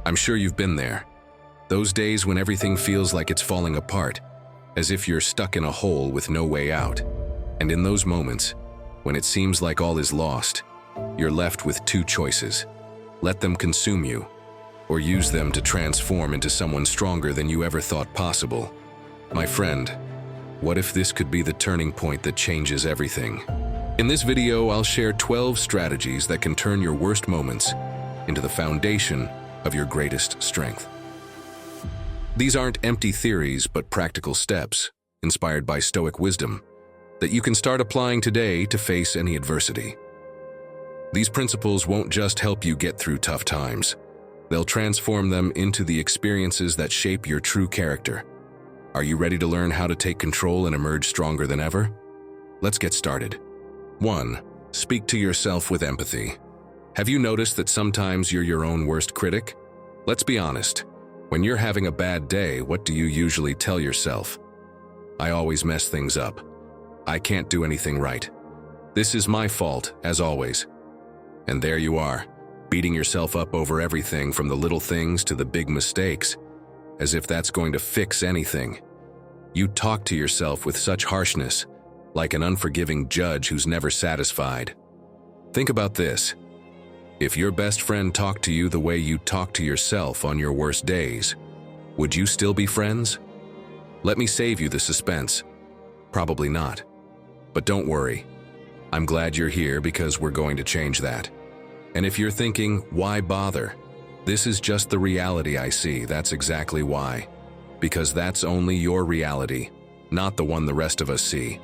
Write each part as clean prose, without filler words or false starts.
I'm sure you've been there. Those days when everything feels like it's falling apart, as if you're stuck in a hole with no way out. And in those moments, when it seems like all is lost, you're left with two choices. Let them consume you, or use them to transform into someone stronger than you ever thought possible. My friend, what if this could be the turning point that changes everything? In this video, I'll share 12 strategies that can turn your worst moments into the foundation of your greatest strength. These aren't empty theories, but practical steps, inspired by Stoic wisdom, that you can start applying today to face any adversity. These principles won't just help you get through tough times. They'll transform them into the experiences that shape your true character. Are you ready to learn how to take control and emerge stronger than ever? Let's get started. 1. Speak to yourself with empathy. Have you noticed that sometimes you're your own worst critic? Let's be honest. When you're having a bad day, what do you usually tell yourself? I always mess things up. I can't do anything right. This is my fault, as always. And there you are, beating yourself up over everything from the little things to the big mistakes, as if that's going to fix anything. You talk to yourself with such harshness, like an unforgiving judge who's never satisfied. Think about this. If your best friend talked to you the way you talk to yourself on your worst days, would you still be friends? Let me save you the suspense. Probably not. But don't worry. I'm glad you're here because we're going to change that. And if you're thinking, why bother? This is just the reality I see. That's exactly why. Because that's only your reality, not the one the rest of us see.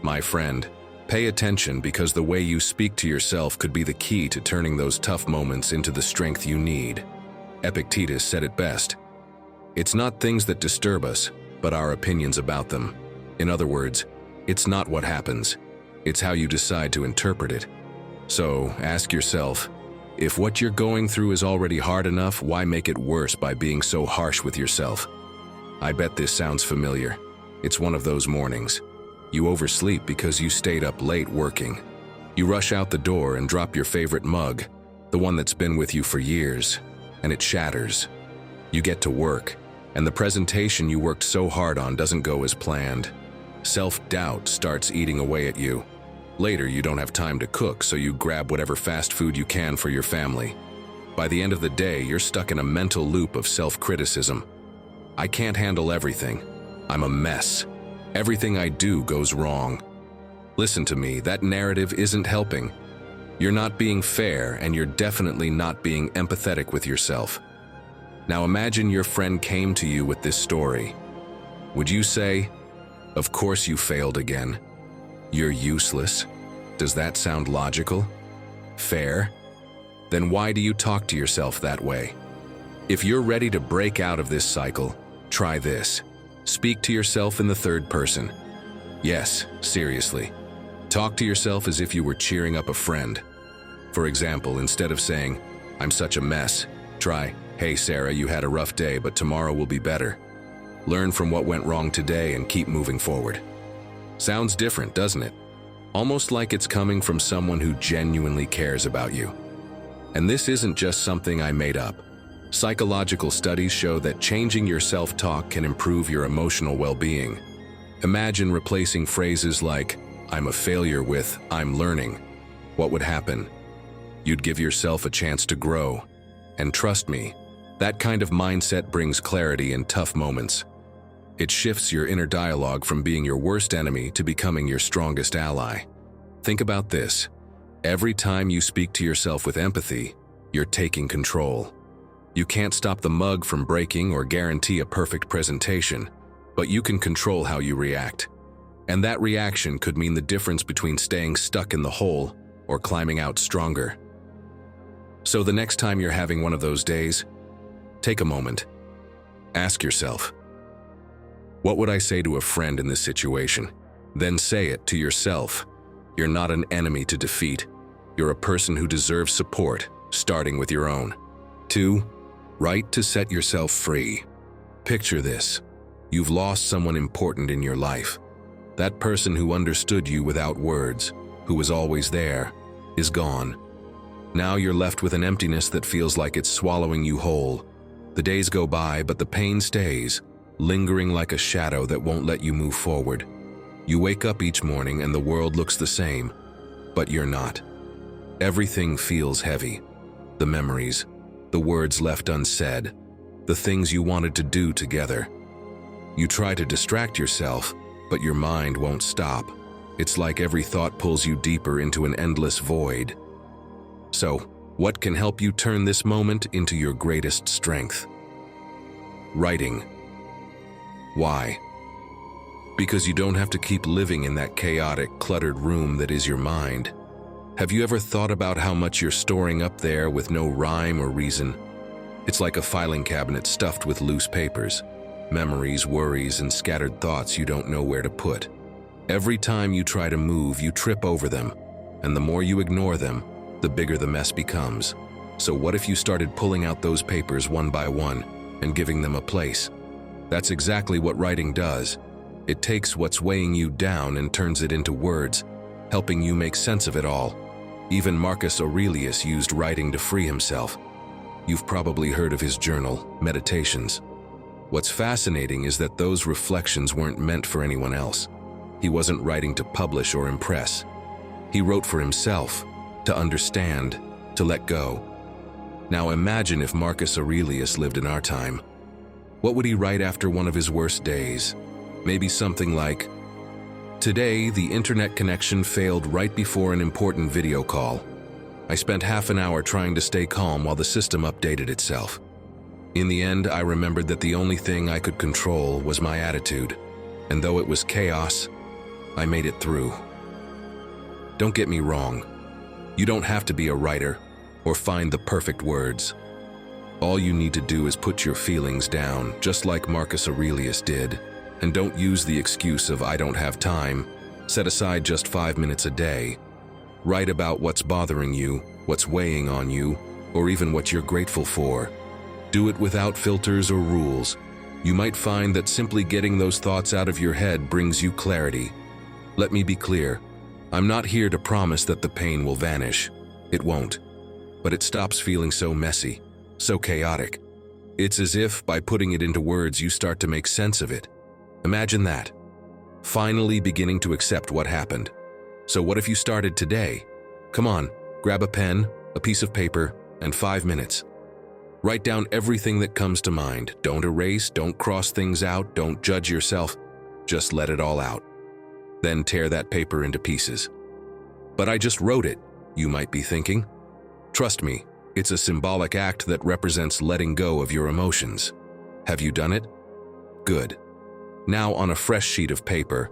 My friend, pay attention, because the way you speak to yourself could be the key to turning those tough moments into the strength you need. Epictetus said it best. It's not things that disturb us, but our opinions about them. In other words, it's not what happens. It's how you decide to interpret it. So, ask yourself, if what you're going through is already hard enough, why make it worse by being so harsh with yourself? I bet this sounds familiar. It's one of those mornings. You oversleep because you stayed up late working. You rush out the door and drop your favorite mug, the one that's been with you for years, and it shatters. You get to work, and the presentation you worked so hard on doesn't go as planned. Self-doubt starts eating away at you. Later, you don't have time to cook, so you grab whatever fast food you can for your family. By the end of the day, you're stuck in a mental loop of self-criticism. I can't handle everything. I'm a mess. Everything I do goes wrong. Listen to me, that narrative isn't helping. You're not being fair, and you're definitely not being empathetic with yourself. Now imagine your friend came to you with this story. Would you say, "Of course you failed again. You're useless"? Does that sound logical? Fair? Then why do you talk to yourself that way? If you're ready to break out of this cycle, try this. Speak to yourself in the third person. Yes, seriously. Talk to yourself as if you were cheering up a friend. For example, instead of saying, "I'm such a mess," try, "Hey Sarah, you had a rough day, but tomorrow will be better." Learn from what went wrong today and keep moving forward. Sounds different, doesn't it? Almost like it's coming from someone who genuinely cares about you. And this isn't just something I made up. Psychological studies show that changing your self-talk can improve your emotional well-being. Imagine replacing phrases like, "I'm a failure" with, "I'm learning." What would happen? You'd give yourself a chance to grow. And trust me, that kind of mindset brings clarity in tough moments. It shifts your inner dialogue from being your worst enemy to becoming your strongest ally. Think about this. Every time you speak to yourself with empathy, you're taking control. You can't stop the mug from breaking or guarantee a perfect presentation, but you can control how you react. And that reaction could mean the difference between staying stuck in the hole or climbing out stronger. So the next time you're having one of those days, take a moment. Ask yourself, what would I say to a friend in this situation? Then say it to yourself. You're not an enemy to defeat. You're a person who deserves support, starting with your own. 2. Write to set yourself free. Picture this. You've lost someone important in your life. That person who understood you without words, who was always there, is gone. Now you're left with an emptiness that feels like it's swallowing you whole. The days go by, but the pain stays, lingering like a shadow that won't let you move forward. You wake up each morning and the world looks the same, but you're not. Everything feels heavy. The memories, the words left unsaid, the things you wanted to do together. You try to distract yourself, but your mind won't stop. It's like every thought pulls you deeper into an endless void. So, what can help you turn this moment into your greatest strength? Writing. Why? Because you don't have to keep living in that chaotic, cluttered room that is your mind. Have you ever thought about how much you're storing up there with no rhyme or reason? It's like a filing cabinet stuffed with loose papers, memories, worries, and scattered thoughts you don't know where to put. Every time you try to move, you trip over them, and the more you ignore them, the bigger the mess becomes. So what if you started pulling out those papers one by one and giving them a place? That's exactly what writing does. It takes what's weighing you down and turns it into words, helping you make sense of it all. Even Marcus Aurelius used writing to free himself. You've probably heard of his journal, Meditations. What's fascinating is that those reflections weren't meant for anyone else. He wasn't writing to publish or impress. He wrote for himself, to understand, to let go. Now imagine if Marcus Aurelius lived in our time. What would he write after one of his worst days? Maybe something like, "Today, the internet connection failed right before an important video call. I spent half an hour trying to stay calm while the system updated itself. In the end, I remembered that the only thing I could control was my attitude, and though it was chaos, I made it through." Don't get me wrong. You don't have to be a writer or find the perfect words. All you need to do is put your feelings down, just like Marcus Aurelius did, and don't use the excuse of "I don't have time." Set aside just 5 minutes a day. Write about what's bothering you, what's weighing on you, or even what you're grateful for. Do it without filters or rules. You might find that simply getting those thoughts out of your head brings you clarity. Let me be clear. I'm not here to promise that the pain will vanish. It won't. But it stops feeling so messy, so chaotic. It's as if, by putting it into words, you start to make sense of it. Imagine that. Finally beginning to accept what happened. So what if you started today? Come on, grab a pen, a piece of paper, and 5 minutes. Write down everything that comes to mind. Don't erase, don't cross things out, don't judge yourself. Just let it all out. Then tear that paper into pieces. "But I just wrote it," you might be thinking. Trust me, it's a symbolic act that represents letting go of your emotions. Have you done it? Good. Now, on a fresh sheet of paper,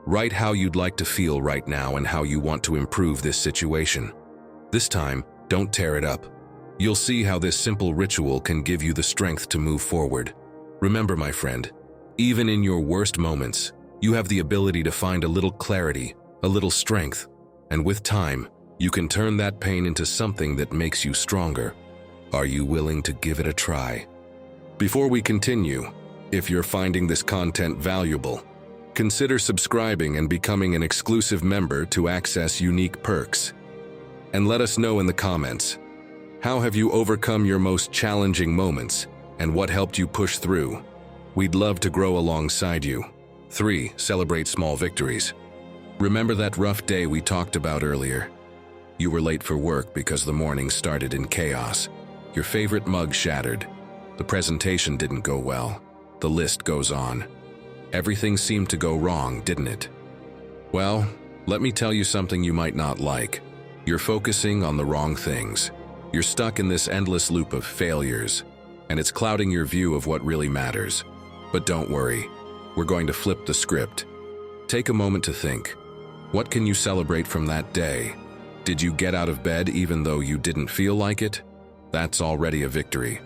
write how you'd like to feel right now and how you want to improve this situation. This time, don't tear it up. You'll see how this simple ritual can give you the strength to move forward. Remember, my friend, even in your worst moments, you have the ability to find a little clarity, a little strength, and with time, you can turn that pain into something that makes you stronger. Are you willing to give it a try? Before we continue, if you're finding this content valuable, consider subscribing and becoming an exclusive member to access unique perks. And let us know in the comments, how have you overcome your most challenging moments and what helped you push through? We'd love to grow alongside you. 3. Celebrate small victories. Remember that rough day we talked about earlier? You were late for work because the morning started in chaos. Your favorite mug shattered. The presentation didn't go well. The list goes on. Everything seemed to go wrong, didn't it? Well, let me tell you something you might not like. You're focusing on the wrong things. You're stuck in this endless loop of failures, and it's clouding your view of what really matters. But don't worry, we're going to flip the script. Take a moment to think. What can you celebrate from that day? Did you get out of bed even though you didn't feel like it? That's already a victory.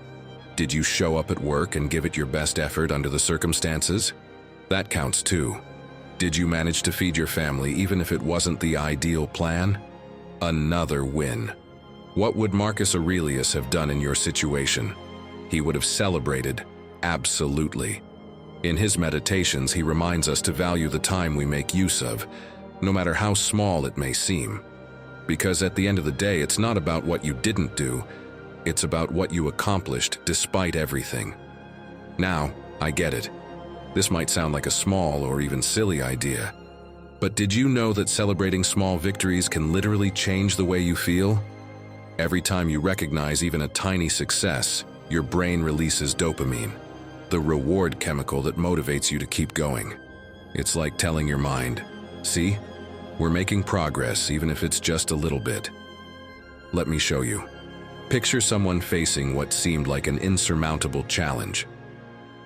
Did you show up at work and give it your best effort under the circumstances? That counts too. Did you manage to feed your family even if it wasn't the ideal plan? Another win. What would Marcus Aurelius have done in your situation? He would have celebrated, absolutely. In his Meditations, he reminds us to value the time we make use of, no matter how small it may seem. Because at the end of the day, it's not about what you didn't do, it's about what you accomplished despite everything. Now, I get it. This might sound like a small or even silly idea, but did you know that celebrating small victories can literally change the way you feel? Every time you recognize even a tiny success, your brain releases dopamine, the reward chemical that motivates you to keep going. It's like telling your mind, see, we're making progress even if it's just a little bit. Let me show you. Picture someone facing what seemed like an insurmountable challenge.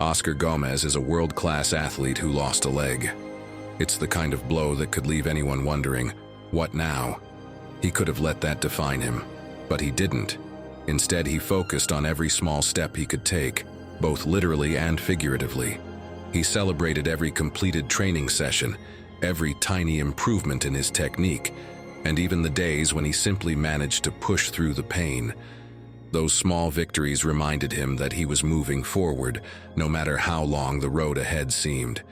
Oscar Gomez is a world-class athlete who lost a leg. It's the kind of blow that could leave anyone wondering, what now? He could have let that define him, but he didn't. Instead, he focused on every small step he could take, both literally and figuratively. He celebrated every completed training session, every tiny improvement in his technique, and even the days when he simply managed to push through the pain. Those small victories reminded him that he was moving forward, no matter how long the road ahead seemed.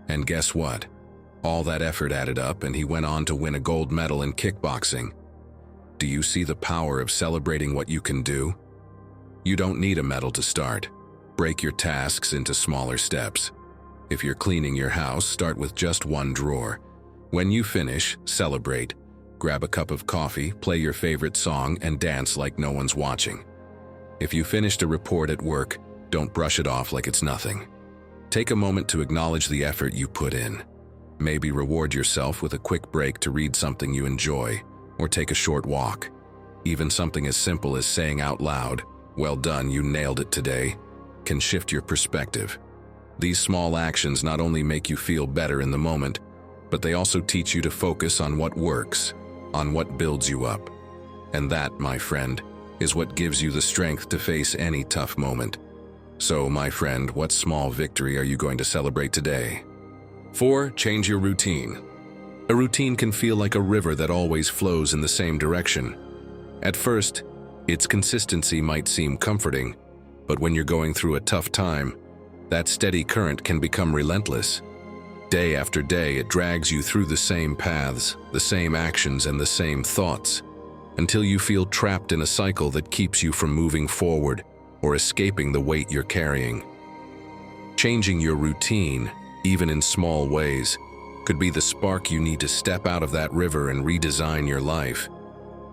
And guess what? All that effort added up, and he went on to win a gold medal in kickboxing. Do you see the power of celebrating what you can do? You don't need a medal to start. Break your tasks into smaller steps. If you're cleaning your house, start with just one drawer. When you finish, celebrate. Grab a cup of coffee, play your favorite song, and dance like no one's watching. If you finished a report at work, don't brush it off like it's nothing. Take a moment to acknowledge the effort you put in. Maybe reward yourself with a quick break to read something you enjoy, or take a short walk. Even something as simple as saying out loud, "Well done, you nailed it today," can shift your perspective. These small actions not only make you feel better in the moment, but they also teach you to focus on what works, on what builds you up. And that, my friend, is what gives you the strength to face any tough moment. So, my friend, what small victory are you going to celebrate today? 4. Change your routine. A routine can feel like a river that always flows in the same direction. At first, its consistency might seem comforting, but when you're going through a tough time, that steady current can become relentless. Day after day, it drags you through the same paths, the same actions, and the same thoughts, until you feel trapped in a cycle that keeps you from moving forward or escaping the weight you're carrying. Changing your routine, even in small ways, could be the spark you need to step out of that river and redesign your life.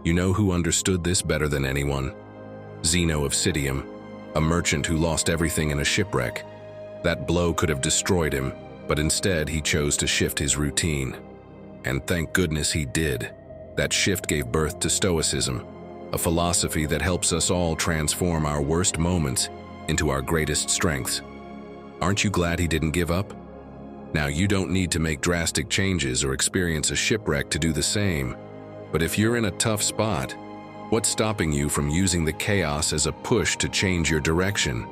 You know who understood this better than anyone? Zeno of Citium, a merchant who lost everything in a shipwreck. That blow could have destroyed him, but instead he chose to shift his routine. And thank goodness he did. That shift gave birth to Stoicism, a philosophy that helps us all transform our worst moments into our greatest strengths. Aren't you glad he didn't give up? Now, you don't need to make drastic changes or experience a shipwreck to do the same, but if you're in a tough spot, what's stopping you from using the chaos as a push to change your direction?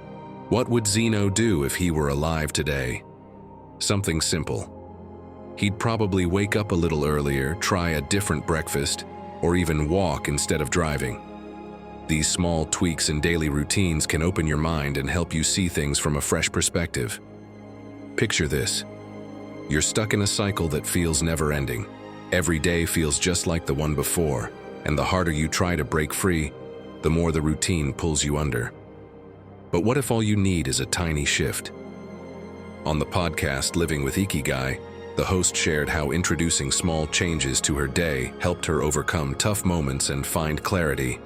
What would Zeno do if he were alive today? Something simple. He'd probably wake up a little earlier, try a different breakfast, or even walk instead of driving. These small tweaks in daily routines can open your mind and help you see things from a fresh perspective. Picture this. You're stuck in a cycle that feels never-ending. Every day feels just like the one before, and the harder you try to break free, the more the routine pulls you under. But what if all you need is a tiny shift? On the podcast Living with Ikigai, the host shared how introducing small changes to her day helped her overcome tough moments and find clarity.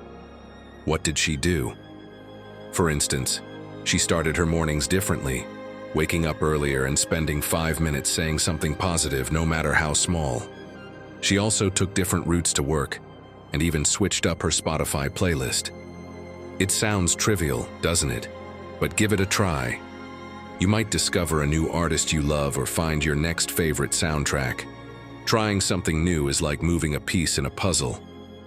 What did she do? For instance, she started her mornings differently, waking up earlier and spending 5 minutes saying something positive, no matter how small. She also took different routes to work and even switched up her Spotify playlist. It sounds trivial, doesn't it? But give it a try. You might discover a new artist you love or find your next favorite soundtrack. Trying something new is like moving a piece in a puzzle.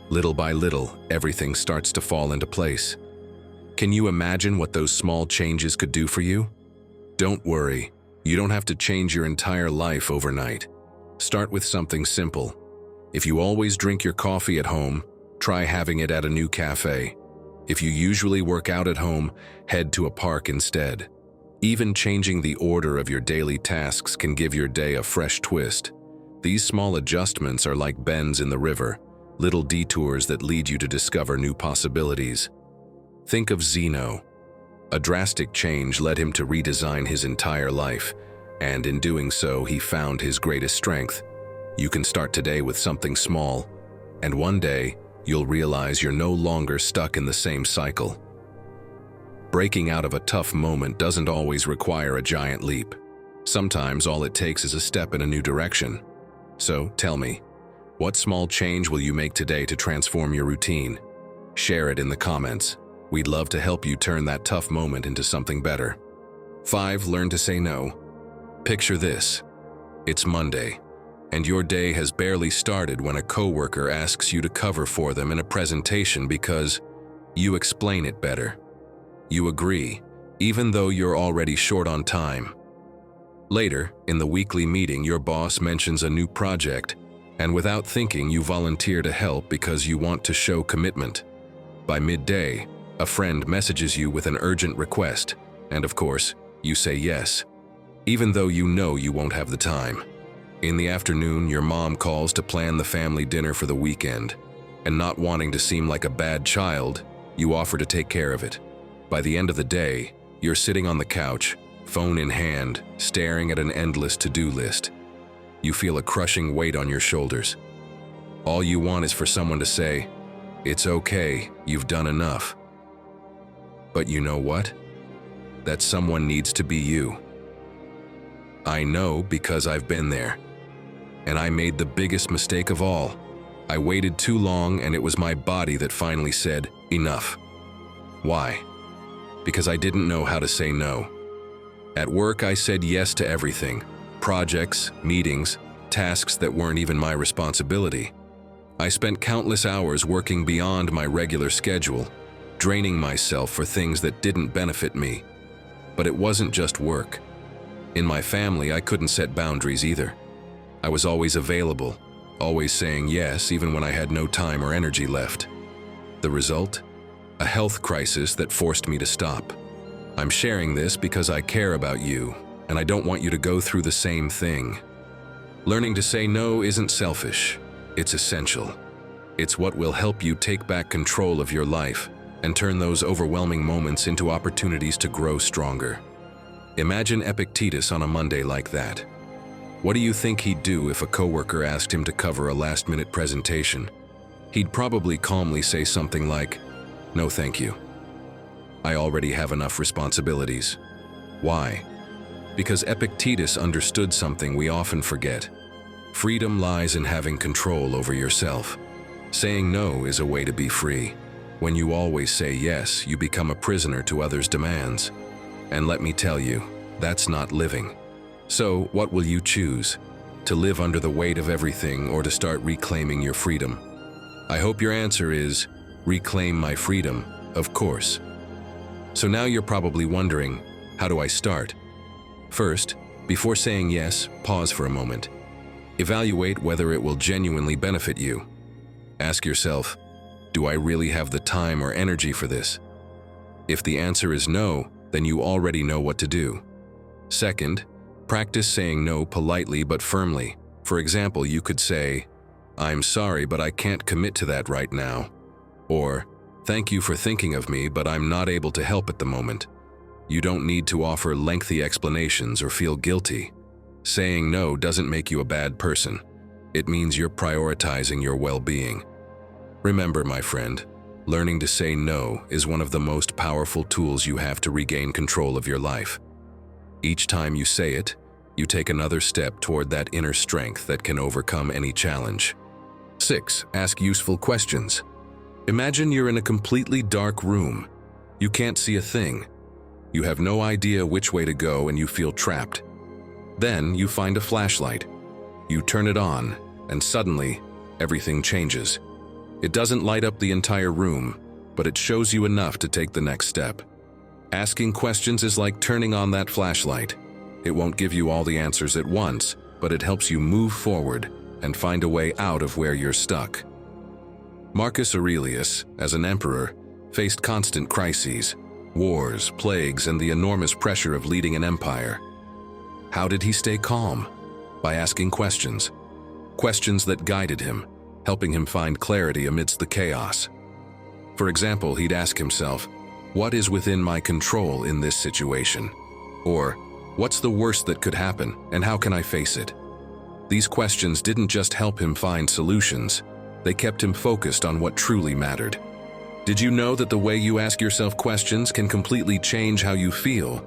Little by little, everything starts to fall into place. Can you imagine what those small changes could do for you? Don't worry, you don't have to change your entire life overnight. Start with something simple. If you always drink your coffee at home, try having it at a new cafe. If you usually work out at home, head to a park instead. Even changing the order of your daily tasks can give your day a fresh twist. These small adjustments are like bends in the river. little detours that lead you to discover new possibilities. Think of Zeno. A drastic change led him to redesign his entire life, and in doing so, he found his greatest strength. You can start today with something small, and one day, you'll realize you're no longer stuck in the same cycle. Breaking out of a tough moment doesn't always require a giant leap. Sometimes all it takes is a step in a new direction. So, tell me, what small change will you make today to transform your routine? Share it in the comments. We'd love to help you turn that tough moment into something better. 5. Learn to say no. Picture this. It's Monday, and your day has barely started when a coworker asks you to cover for them in a presentation because you explain it better. You agree, even though you're already short on time. Later, in the weekly meeting, your boss mentions a new project, and without thinking, you volunteer to help because you want to show commitment. By midday, a friend messages you with an urgent request, and of course, you say yes, even though you know you won't have the time. In the afternoon, your mom calls to plan the family dinner for the weekend, and not wanting to seem like a bad child, you offer to take care of it. By the end of the day, you're sitting on the couch, phone in hand, staring at an endless to-do list. You feel a crushing weight on your shoulders. All you want is for someone to say, "It's okay, you've done enough." But you know what? That someone needs to be you. I know because I've been there. And I made the biggest mistake of all. I waited too long, and it was my body that finally said, "Enough." Why? Because I didn't know how to say no. At work, I said yes to everything. Projects, meetings, tasks that weren't even my responsibility. I spent countless hours working beyond my regular schedule, draining myself for things that didn't benefit me. But it wasn't just work. In my family, I couldn't set boundaries either. I was always available, always saying yes even when I had no time or energy left. The result? A health crisis that forced me to stop. I'm sharing this because I care about you, and I don't want you to go through the same thing. Learning to say no isn't selfish, it's essential. It's what will help you take back control of your life and turn those overwhelming moments into opportunities to grow stronger. Imagine Epictetus on a Monday like that. What do you think he'd do if a coworker asked him to cover a last-minute presentation? He'd probably calmly say something like, "No, thank you. I already have enough responsibilities." Why? Because Epictetus understood something we often forget. Freedom lies in having control over yourself. Saying no is a way to be free. When you always say yes, you become a prisoner to others' demands. And let me tell you, that's not living. So, what will you choose? To live under the weight of everything or to start reclaiming your freedom? I hope your answer is, reclaim my freedom, of course. So now you're probably wondering, how do I start? First, before saying yes, pause for a moment. Evaluate whether it will genuinely benefit you. Ask yourself, do I really have the time or energy for this? If the answer is no, then you already know what to do. Second, practice saying no politely but firmly. For example, you could say, "I'm sorry, but I can't commit to that right now." Or, "Thank you for thinking of me, but I'm not able to help at the moment." You don't need to offer lengthy explanations or feel guilty. Saying no doesn't make you a bad person. It means you're prioritizing your well-being. Remember, my friend, learning to say no is one of the most powerful tools you have to regain control of your life. Each time you say it, you take another step toward that inner strength that can overcome any challenge. 6. Ask useful questions. Imagine you're in a completely dark room. You can't see a thing. You have no idea which way to go and you feel trapped. Then you find a flashlight. You turn it on, and suddenly, everything changes. It doesn't light up the entire room, but it shows you enough to take the next step. Asking questions is like turning on that flashlight. It won't give you all the answers at once, but it helps you move forward and find a way out of where you're stuck. Marcus Aurelius, as an emperor, faced constant crises, wars, plagues, and the enormous pressure of leading an empire. How did he stay calm? By asking questions. Questions that guided him. helping him find clarity amidst the chaos. For example, he'd ask himself, "What is within my control in this situation?" Or, "What's the worst that could happen, and how can I face it?" These questions didn't just help him find solutions, they kept him focused on what truly mattered. Did you know that the way you ask yourself questions can completely change how you feel?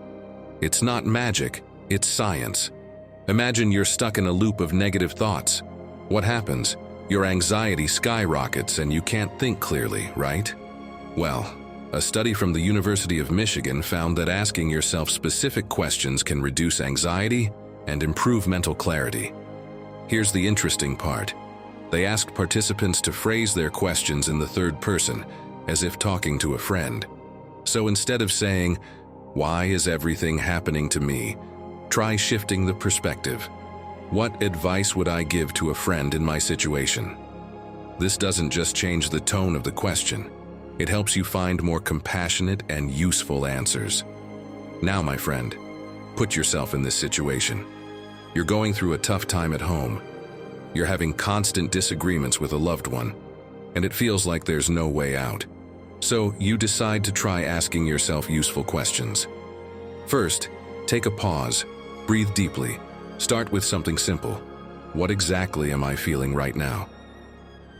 It's not magic, it's science. Imagine you're stuck in a loop of negative thoughts. What happens? Your anxiety skyrockets and you can't think clearly, right? Well, a study from the University of Michigan found that asking yourself specific questions can reduce anxiety and improve mental clarity. Here's the interesting part. They asked participants to phrase their questions in the third person, as if talking to a friend. So instead of saying, "Why is everything happening to me?" try shifting the perspective. What advice would I give to a friend in my situation? This doesn't just change the tone of the question. It helps you find more compassionate and useful answers. Now, my friend, put yourself in this situation. You're going through a tough time at home. You're having constant disagreements with a loved one, and it feels like there's no way out. So you decide to try asking yourself useful questions. First, take a pause, breathe deeply. Start with something simple. What exactly am I feeling right now?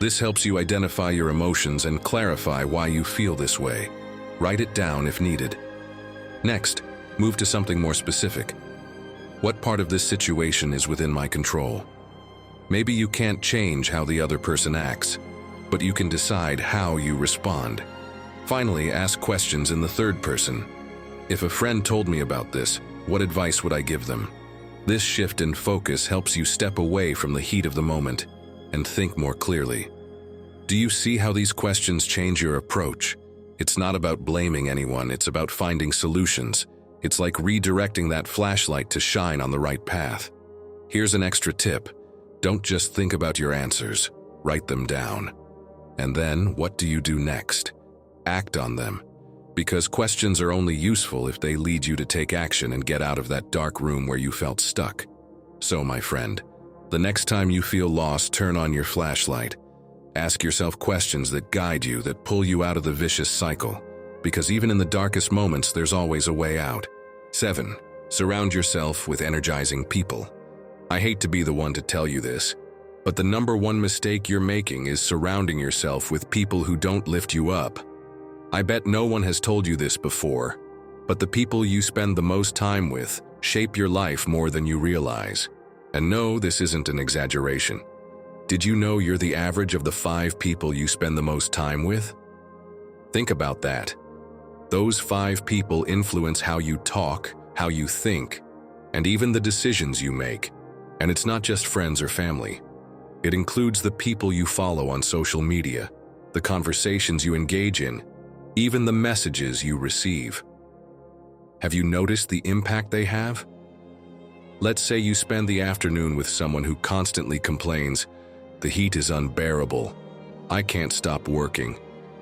This helps you identify your emotions and clarify why you feel this way. Write it down if needed. Next, move to something more specific. What part of this situation is within my control? Maybe you can't change how the other person acts, but you can decide how you respond. Finally, ask questions in the third person. If a friend told me about this, what advice would I give them? This shift in focus helps you step away from the heat of the moment and think more clearly. Do you see how these questions change your approach? It's not about blaming anyone, it's about finding solutions. It's like redirecting that flashlight to shine on the right path. Here's an extra tip. Don't just think about your answers, write them down. And then, what do you do next? Act on them. Because questions are only useful if they lead you to take action and get out of that dark room where you felt stuck. So, my friend, the next time you feel lost, turn on your flashlight. Ask yourself questions that guide you, that pull you out of the vicious cycle. Because even in the darkest moments, there's always a way out. 7. Surround yourself with energizing people. I hate to be the one to tell you this, but the number one mistake you're making is surrounding yourself with people who don't lift you up. I bet no one has told you this before, but the people you spend the most time with shape your life more than you realize. And no, this isn't an exaggeration. Did you know you're the average of the 5 people you spend the most time with? Think about that. Those 5 people influence how you talk, how you think, and even the decisions you make. And it's not just friends or family. It includes the people you follow on social media, the conversations you engage in, even the messages you receive. Have you noticed the impact they have? Let's say you spend the afternoon with someone who constantly complains, "The heat is unbearable. I can't stop working.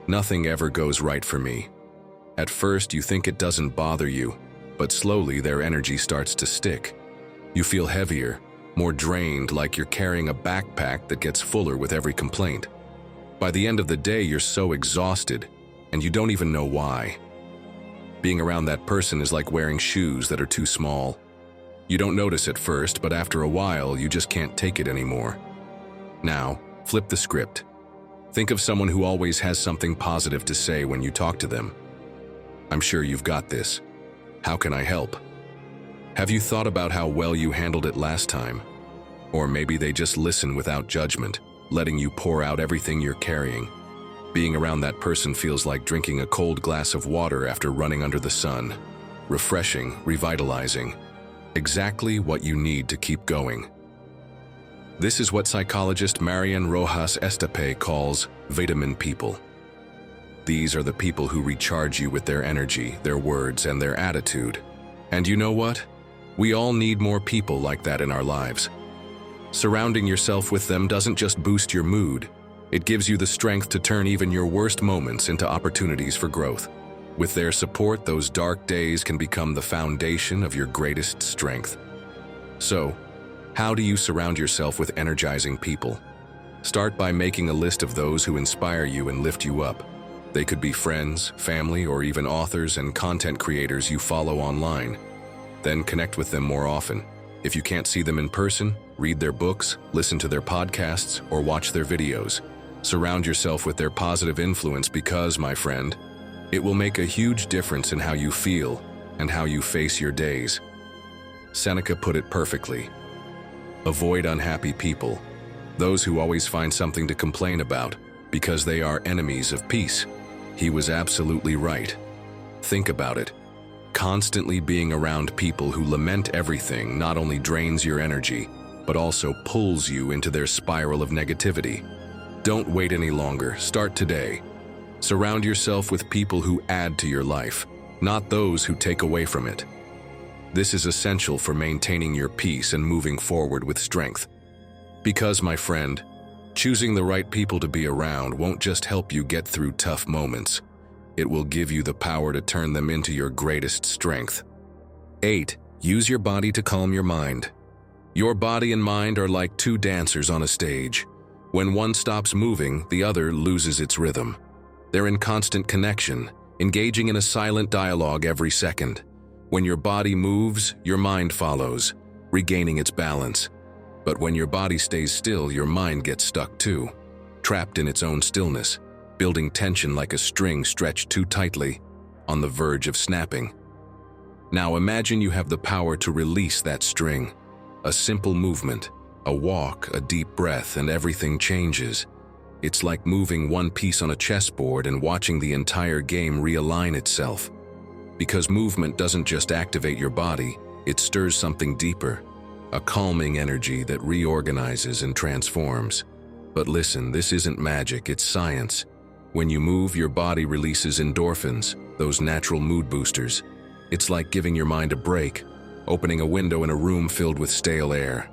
Nothing ever goes right for me." At first, you think it doesn't bother you, but slowly their energy starts to stick. You feel heavier, more drained, like you're carrying a backpack that gets fuller with every complaint. By the end of the day, you're so exhausted, and you don't even know why. Being around that person is like wearing shoes that are too small. You don't notice at first, but after a while, you just can't take it anymore. Now, flip the script. Think of someone who always has something positive to say when you talk to them. I'm sure you've got this. How can I help? Have you thought about how well you handled it last time? Or maybe they just listen without judgment, letting you pour out everything you're carrying. Being around that person feels like drinking a cold glass of water after running under the sun. Refreshing, revitalizing. Exactly what you need to keep going. This is what psychologist Marian Rojas Estepé calls vitamin people. These are the people who recharge you with their energy, their words, and their attitude. And you know what? We all need more people like that in our lives. Surrounding yourself with them doesn't just boost your mood, it gives you the strength to turn even your worst moments into opportunities for growth. With their support, those dark days can become the foundation of your greatest strength. So, how do you surround yourself with energizing people? Start by making a list of those who inspire you and lift you up. They could be friends, family, or even authors and content creators you follow online. Then connect with them more often. If you can't see them in person, read their books, listen to their podcasts, or watch their videos. Surround yourself with their positive influence because, my friend, it will make a huge difference in how you feel and how you face your days. Seneca put it perfectly. Avoid unhappy people, those who always find something to complain about, because they are enemies of peace. He was absolutely right. Think about it. Constantly being around people who lament everything not only drains your energy, but also pulls you into their spiral of negativity. Don't wait any longer. Start today. Surround yourself with people who add to your life, not those who take away from it. This is essential for maintaining your peace and moving forward with strength. Because, my friend, choosing the right people to be around won't just help you get through tough moments. It will give you the power to turn them into your greatest strength. 8. Use your body to calm your mind. Your body and mind are like two dancers on a stage. When one stops moving, the other loses its rhythm. They're in constant connection, engaging in a silent dialogue every second. When your body moves, your mind follows, regaining its balance. But when your body stays still, your mind gets stuck too, trapped in its own stillness, building tension like a string stretched too tightly, on the verge of snapping. Now imagine you have the power to release that string. A simple movement, a walk, a deep breath, and everything changes. It's like moving one piece on a chessboard and watching the entire game realign itself. Because movement doesn't just activate your body, it stirs something deeper, a calming energy that reorganizes and transforms. But listen, this isn't magic, it's science. When you move, your body releases endorphins, those natural mood boosters. It's like giving your mind a break, opening a window in a room filled with stale air.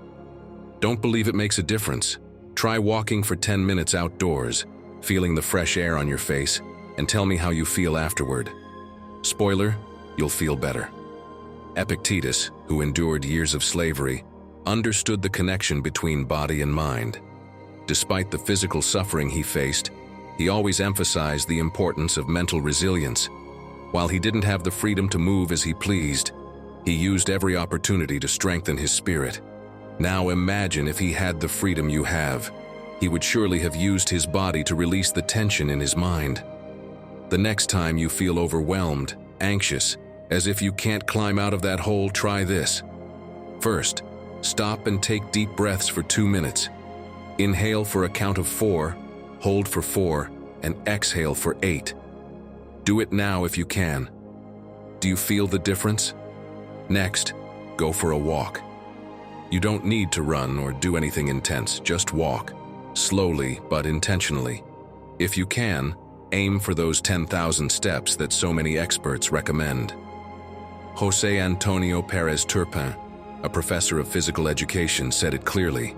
Don't believe it makes a difference? Try walking for 10 minutes outdoors, feeling the fresh air on your face, and tell me how you feel afterward. Spoiler, you'll feel better. Epictetus, who endured years of slavery, understood the connection between body and mind. Despite the physical suffering he faced, he always emphasized the importance of mental resilience. While he didn't have the freedom to move as he pleased, he used every opportunity to strengthen his spirit. Now imagine if he had the freedom you have. He would surely have used his body to release the tension in his mind. The next time you feel overwhelmed, anxious, as if you can't climb out of that hole, try this. First, stop and take deep breaths for 2 minutes. Inhale for a count of 4, hold for 4, and exhale for 8. Do it now if you can. Do you feel the difference? Next, go for a walk. You don't need to run or do anything intense, just walk, slowly but intentionally. If you can, aim for those 10,000 steps that so many experts recommend. José Antonio Pérez Turpin, a professor of physical education, said it clearly.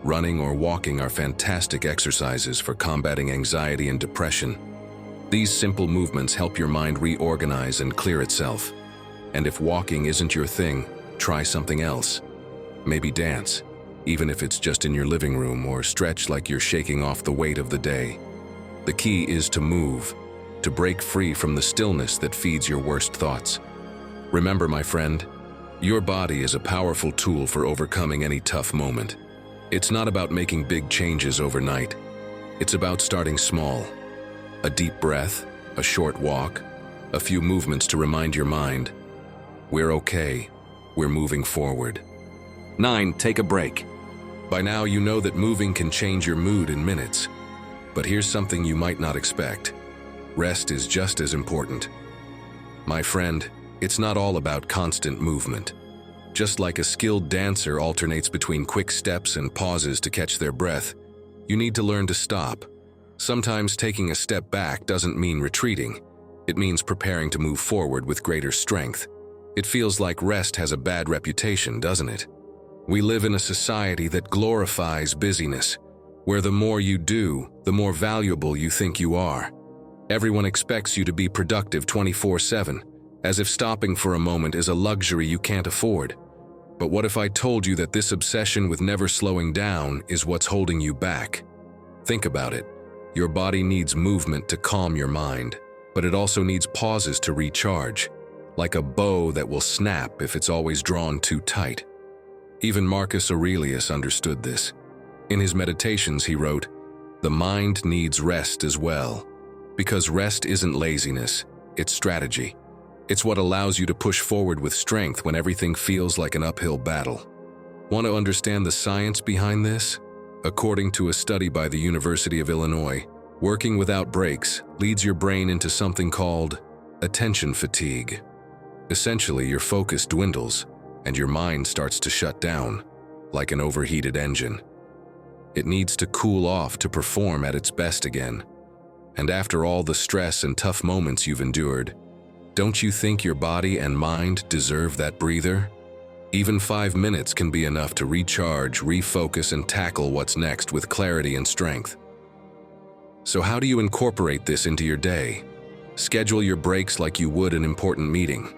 Running or walking are fantastic exercises for combating anxiety and depression. These simple movements help your mind reorganize and clear itself. And if walking isn't your thing, try something else. Maybe dance, even if it's just in your living room, or stretch like you're shaking off the weight of the day. The key is to move, to break free from the stillness that feeds your worst thoughts. Remember, my friend, your body is a powerful tool for overcoming any tough moment. It's not about making big changes overnight. It's about starting small. A deep breath, a short walk, a few movements to remind your mind, we're okay, we're moving forward. 9. Take a break. By now you know that moving can change your mood in minutes. But here's something you might not expect. Rest is just as important. My friend, it's not all about constant movement. Just like a skilled dancer alternates between quick steps and pauses to catch their breath, you need to learn to stop. Sometimes taking a step back doesn't mean retreating. It means preparing to move forward with greater strength. It feels like rest has a bad reputation, doesn't it? We live in a society that glorifies busyness, where the more you do, the more valuable you think you are. Everyone expects you to be productive 24/7, as if stopping for a moment is a luxury you can't afford. But what if I told you that this obsession with never slowing down is what's holding you back? Think about it. Your body needs movement to calm your mind, but it also needs pauses to recharge, like a bow that will snap if it's always drawn too tight. Even Marcus Aurelius understood this. In his meditations, he wrote, "The mind needs rest as well, because rest isn't laziness, it's strategy. It's what allows you to push forward with strength when everything feels like an uphill battle." Want to understand the science behind this? According to a study by the University of Illinois, working without breaks leads your brain into something called attention fatigue. Essentially, your focus dwindles and your mind starts to shut down, like an overheated engine. It needs to cool off to perform at its best again. And after all the stress and tough moments you've endured, don't you think your body and mind deserve that breather? Even 5 minutes can be enough to recharge, refocus, and tackle what's next with clarity and strength. So how do you incorporate this into your day? Schedule your breaks like you would an important meeting.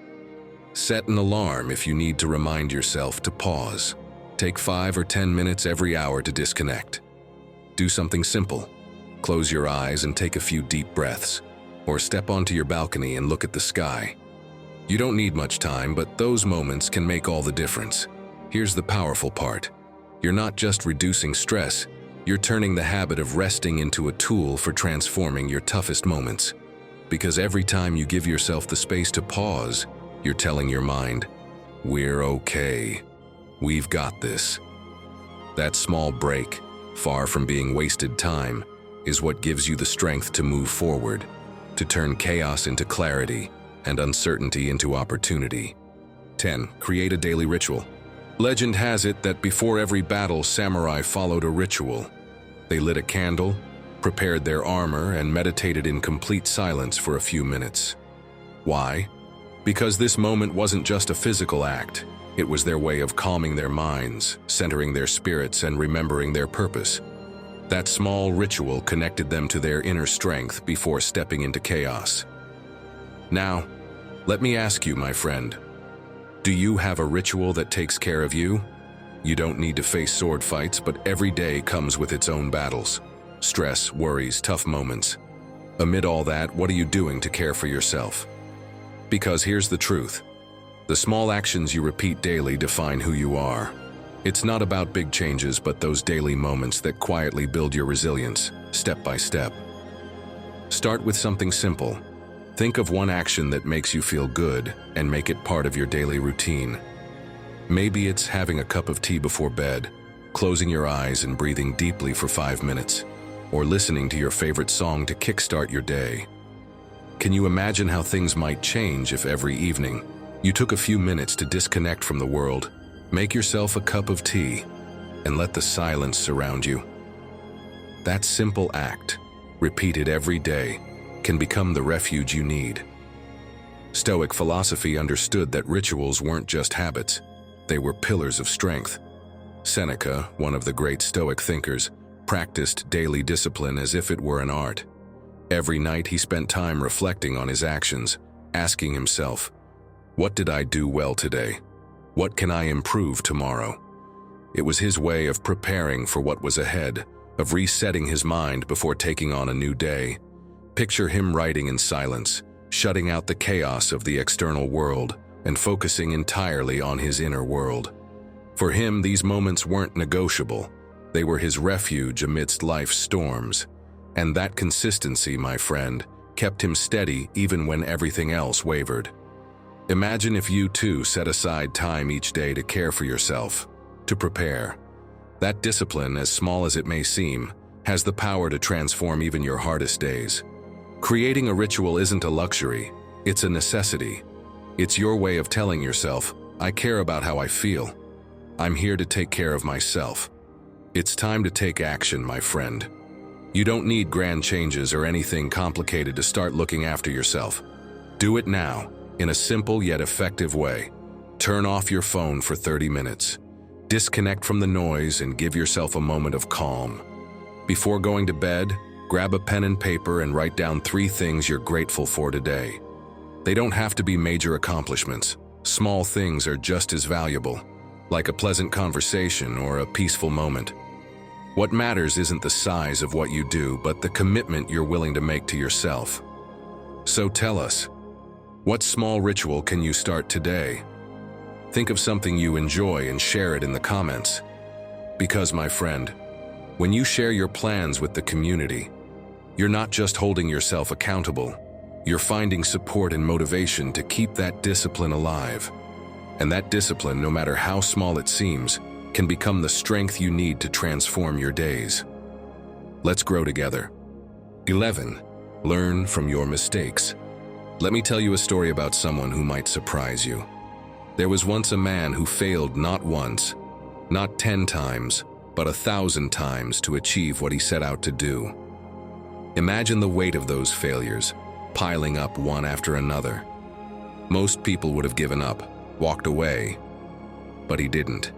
Set an alarm if you need to remind yourself to pause. Take 5 or 10 minutes every hour to disconnect. Do something simple. Close your eyes and take a few deep breaths, or step onto your balcony and look at the sky. You don't need much time, but those moments can make all the difference. Here's the powerful part. You're not just reducing stress, you're turning the habit of resting into a tool for transforming your toughest moments. Because every time you give yourself the space to pause, you're telling your mind, "We're okay. We've got this." That small break, far from being wasted time, is what gives you the strength to move forward, to turn chaos into clarity and uncertainty into opportunity. 10. Create a daily ritual. Legend has it that before every battle, samurai followed a ritual. They lit a candle, prepared their armor, and meditated in complete silence for a few minutes. Why? Because this moment wasn't just a physical act. It was their way of calming their minds, centering their spirits, and remembering their purpose. That small ritual connected them to their inner strength before stepping into chaos. Now, let me ask you, my friend, do you have a ritual that takes care of you? You don't need to face sword fights, but every day comes with its own battles. Stress, worries, tough moments. Amid all that, what are you doing to care for yourself? Because here's the truth. The small actions you repeat daily define who you are. It's not about big changes, but those daily moments that quietly build your resilience, step by step. Start with something simple. Think of one action that makes you feel good and make it part of your daily routine. Maybe it's having a cup of tea before bed, closing your eyes and breathing deeply for 5 minutes, or listening to your favorite song to kickstart your day. Can you imagine how things might change if every evening you took a few minutes to disconnect from the world, make yourself a cup of tea, and let the silence surround you? That simple act, repeated every day, can become the refuge you need. Stoic philosophy understood that rituals weren't just habits, they were pillars of strength. Seneca, one of the great Stoic thinkers, practiced daily discipline as if it were an art. Every night he spent time reflecting on his actions, asking himself, "What did I do well today? What can I improve tomorrow?" It was his way of preparing for what was ahead, of resetting his mind before taking on a new day. Picture him writing in silence, shutting out the chaos of the external world and focusing entirely on his inner world. For him, these moments weren't negotiable. They were his refuge amidst life's storms. And that consistency, my friend, kept him steady even when everything else wavered. Imagine if you too set aside time each day to care for yourself, to prepare. That discipline, as small as it may seem, has the power to transform even your hardest days. Creating a ritual isn't a luxury, it's a necessity. It's your way of telling yourself, "I care about how I feel. I'm here to take care of myself." It's time to take action, my friend. You don't need grand changes or anything complicated to start looking after yourself. Do it now, in a simple yet effective way. Turn off your phone for 30 minutes. Disconnect from the noise and give yourself a moment of calm. Before going to bed, grab a pen and paper and write down 3 things you're grateful for today. They don't have to be major accomplishments. Small things are just as valuable, like a pleasant conversation or a peaceful moment. What matters isn't the size of what you do, but the commitment you're willing to make to yourself. So tell us, what small ritual can you start today? Think of something you enjoy and share it in the comments. Because, my friend, when you share your plans with the community, you're not just holding yourself accountable, you're finding support and motivation to keep that discipline alive. And that discipline, no matter how small it seems, can become the strength you need to transform your days. Let's grow together. 11. Learn from your mistakes. Let me tell you a story about someone who might surprise you. There was once a man who failed not once, not 10 times, but 1,000 times to achieve what he set out to do. Imagine the weight of those failures, piling up one after another. Most people would have given up, walked away, but he didn't.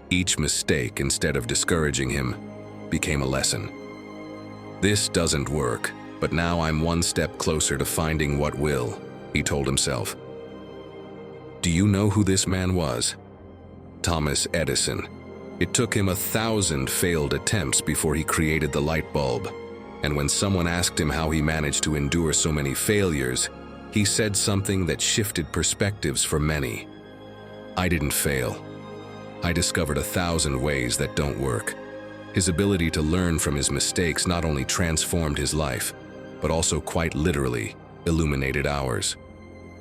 Each mistake, instead of discouraging him, became a lesson. This doesn't work, but now I'm one step closer to finding what will, he told himself. Do you know who this man was? Thomas Edison. It took him 1,000 failed attempts before he created the light bulb. And when someone asked him how he managed to endure so many failures, he said something that shifted perspectives for many. I didn't fail. I discovered 1,000 ways that don't work. His ability to learn from his mistakes not only transformed his life, but also quite literally illuminated ours.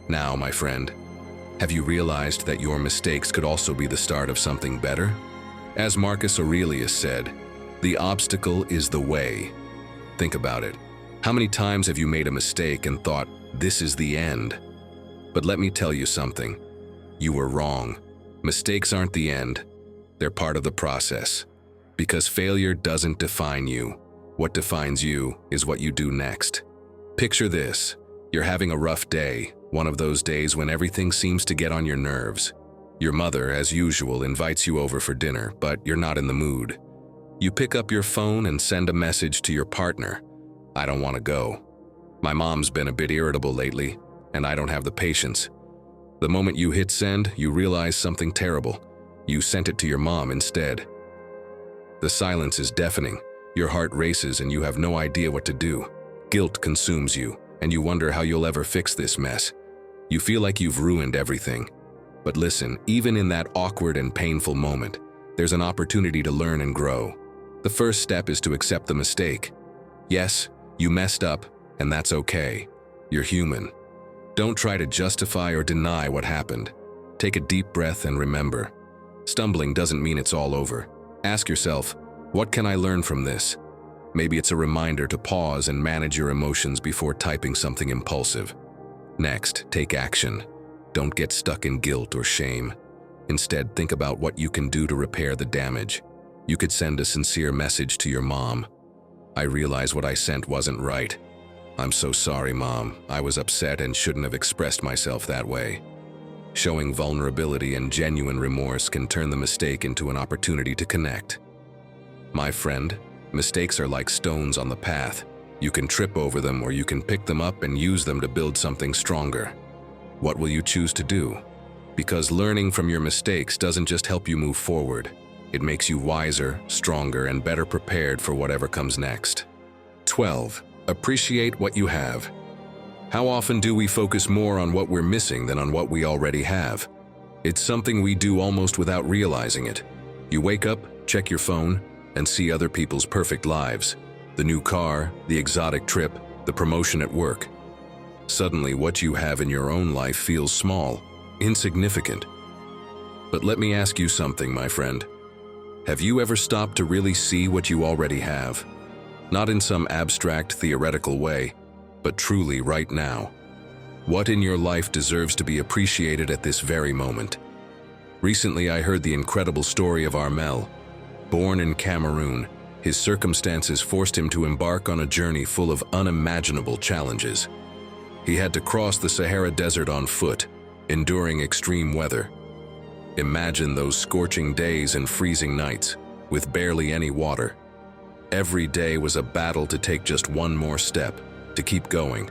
Now, my friend, have you realized that your mistakes could also be the start of something better? As Marcus Aurelius said, the obstacle is the way. Think about it. How many times have you made a mistake and thought, this is the end? But let me tell you something. You were wrong. Mistakes aren't the end. They're part of the process. Because failure doesn't define you. What defines you is what you do next. Picture this. You're having a rough day, one of those days when everything seems to get on your nerves. Your mother, as usual, invites you over for dinner, but you're not in the mood. You pick up your phone and send a message to your partner. I don't want to go. My mom's been a bit irritable lately, and I don't have the patience. The moment you hit send, you realize something terrible. You sent it to your mom instead. The silence is deafening. Your heart races and you have no idea what to do. Guilt consumes you, and you wonder how you'll ever fix this mess. You feel like you've ruined everything. But listen, even in that awkward and painful moment, there's an opportunity to learn and grow. The first step is to accept the mistake. Yes, you messed up, and that's okay. You're human. Don't try to justify or deny what happened. Take a deep breath and remember, stumbling doesn't mean it's all over. Ask yourself, what can I learn from this? Maybe it's a reminder to pause and manage your emotions before typing something impulsive. Next, take action. Don't get stuck in guilt or shame. Instead, think about what you can do to repair the damage. You could send a sincere message to your mom. I realize what I sent wasn't right. I'm so sorry, Mom. I was upset and shouldn't have expressed myself that way. Showing vulnerability and genuine remorse can turn the mistake into an opportunity to connect. My friend, mistakes are like stones on the path. You can trip over them or you can pick them up and use them to build something stronger. What will you choose to do? Because learning from your mistakes doesn't just help you move forward. It makes you wiser, stronger, and better prepared for whatever comes next. 12. Appreciate what you have. How often do we focus more on what we're missing than on what we already have? It's something we do almost without realizing it. You wake up, check your phone, and see other people's perfect lives. The new car, the exotic trip, the promotion at work. Suddenly, what you have in your own life feels small, insignificant. But let me ask you something, my friend. Have you ever stopped to really see what you already have? Not in some abstract, theoretical way, but truly right now. What in your life deserves to be appreciated at this very moment? Recently, I heard the incredible story of Armel. Born in Cameroon, his circumstances forced him to embark on a journey full of unimaginable challenges. He had to cross the Sahara Desert on foot, enduring extreme weather. Imagine those scorching days and freezing nights, with barely any water. Every day was a battle to take just one more step, to keep going.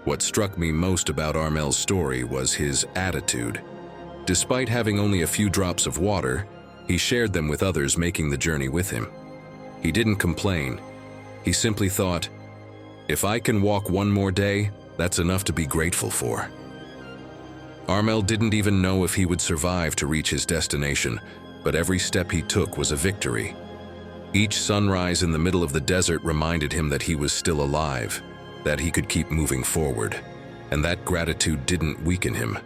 What struck me most about Armel's story was his attitude. Despite having only a few drops of water, He shared them with others making the journey with him. He didn't complain. He simply thought, if I can walk one more day, that's enough to be grateful for. Armel didn't even know if he would survive to reach his destination, but every step he took was a victory. Each sunrise in the middle of the desert reminded him that he was still alive, that he could keep moving forward, and that gratitude didn't weaken him.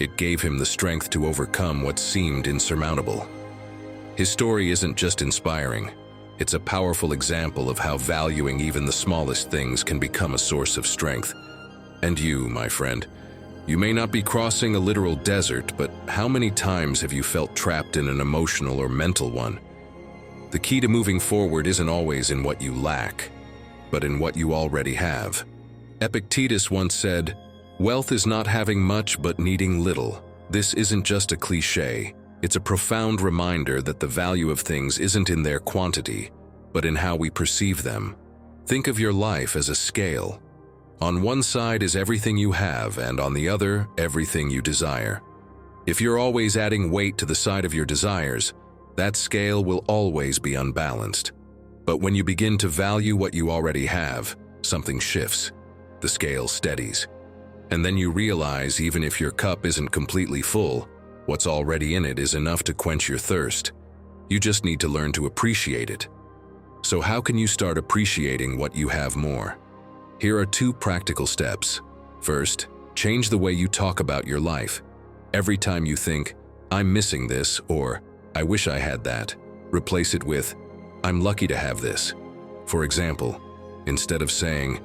It gave him the strength to overcome what seemed insurmountable. His story isn't just inspiring, it's a powerful example of how valuing even the smallest things can become a source of strength. And you, my friend, you may not be crossing a literal desert, but how many times have you felt trapped in an emotional or mental one? The key to moving forward isn't always in what you lack, but in what you already have. Epictetus once said, "Wealth is not having much but needing little." This isn't just a cliché, it's a profound reminder that the value of things isn't in their quantity, but in how we perceive them. Think of your life as a scale. On one side is everything you have, and on the other, everything you desire. If you're always adding weight to the side of your desires, that scale will always be unbalanced. But when you begin to value what you already have, something shifts. The scale steadies. And then you realize even if your cup isn't completely full, what's already in it is enough to quench your thirst. You just need to learn to appreciate it. So how can you start appreciating what you have more? Here are 2 practical steps. First, change the way you talk about your life. Every time you think, "I'm missing this," or "I wish I had that," replace it with, "I'm lucky to have this." For example, instead of saying,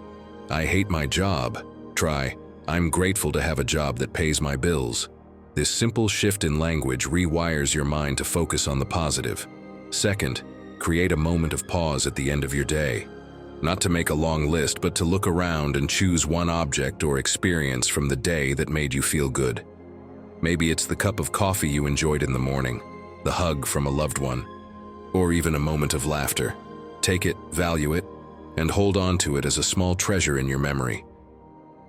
"I hate my job," try, "I'm grateful to have a job that pays my bills." This simple shift in language rewires your mind to focus on the positive. Second, create a moment of pause at the end of your day. Not to make a long list, but to look around and choose one object or experience from the day that made you feel good. Maybe it's the cup of coffee you enjoyed in the morning, the hug from a loved one, or even a moment of laughter. Take it, value it, and hold on to it as a small treasure in your memory.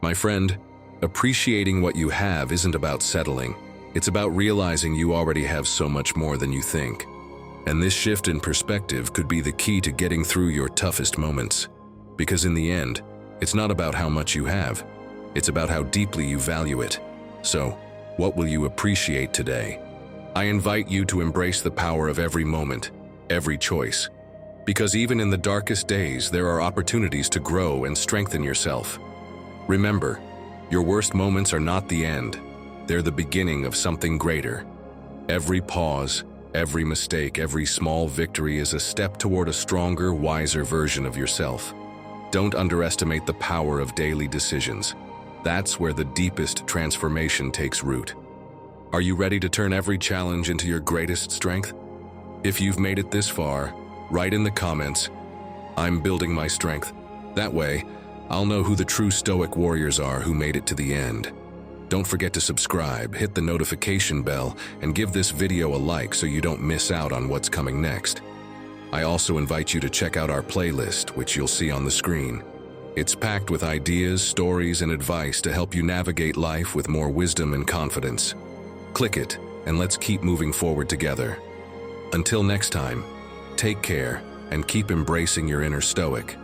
My friend, appreciating what you have isn't about settling. It's about realizing you already have so much more than you think. And this shift in perspective could be the key to getting through your toughest moments. Because in the end, it's not about how much you have, it's about how deeply you value it. So, what will you appreciate today? I invite you to embrace the power of every moment, every choice. Because even in the darkest days, there are opportunities to grow and strengthen yourself. Remember, your worst moments are not the end. They're the beginning of something greater. Every pause, every mistake, every small victory is a step toward a stronger, wiser version of yourself. Don't underestimate the power of daily decisions. That's where the deepest transformation takes root. Are you ready to turn every challenge into your greatest strength? If you've made it this far, write in the comments, "I'm building my strength." That way, I'll know who the true Stoic warriors are who made it to the end. Don't forget to subscribe, hit the notification bell, and give this video a like so you don't miss out on what's coming next. I also invite you to check out our playlist, which you'll see on the screen. It's packed with ideas, stories, and advice to help you navigate life with more wisdom and confidence. Click it, and let's keep moving forward together. Until next time, take care and keep embracing your inner Stoic.